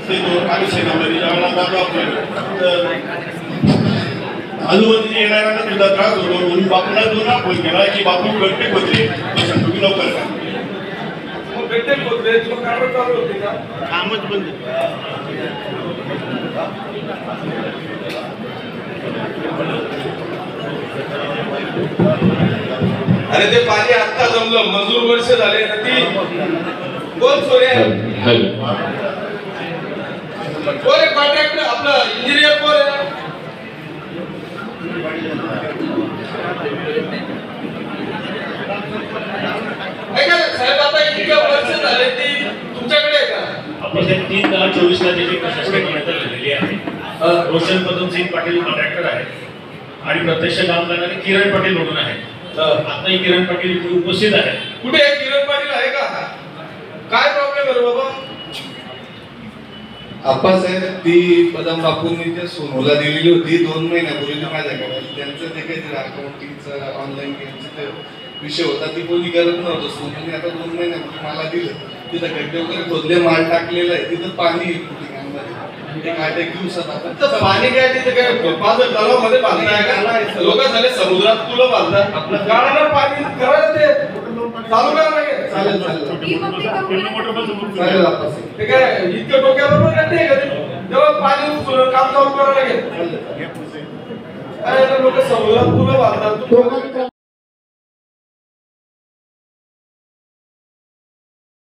ते दोन पाणी शेणामध्ये ज्यावेळेला आजूबाजूला येणाऱ्यांना सुद्धा त्रास होतो म्हणून बापूला दोन फोन केला की बापू गट्टे होते तुम्ही लवकर का गट्टे होते कामच बंद. अरे ते पाणी आता जमलं मजूर वर्ष झाले ना ती कोण सोरे कोण कॉन्ट्रॅक्टर आपलं इंजिनियर कोण आहे साहेब आता इतक्या वर्ष झाले ती तुमच्याकडे आहे का? आपण 3/10/24 ला त्याची प्रशासकीय मान्यता दिलेली आहे. रोशन पदम सिंग पाटील कॉन्ट्रॅक्टर आहे आणि प्रत्यक्ष काम करणारे किरण पाटील म्हणून आहे. आताही किरण पाटील इथे उपस्थित आहे. कुठे किरण पाटील आहे का? काय प्रॉब्लेम आहे बाबा? आप्पासाहेब ती पदम बापूंनी ते सोनूला दिलेली होती 2 महिन्यापूर्वी माझ्याकडे. त्यांचं ते काहीतरी अकाउंटिंगचं ऑनलाईन गेमचं विषय होता ती कोणी करत नव्हतं. सोनूने आता 2 महिन्यापूर्वी मला दिलं. तिथं गड्डे वगैरे खोदले माल टाकलेला आहे. तिथं पाणी एक 8-1 दिवसात आपण पाणी काय तिथे काय माझं तलावामध्ये बांधताय का? लोक झाले समुद्रात तुला बांधतात आपलं गाळाला पाणी करायला ते चालू करा लागेल. चालेल ते काय इतकं डोक्याबरोबर नाही का जेव्हा पाणी काम चालू करायला लागेल. लोक समुद्रात तुला बांधतात.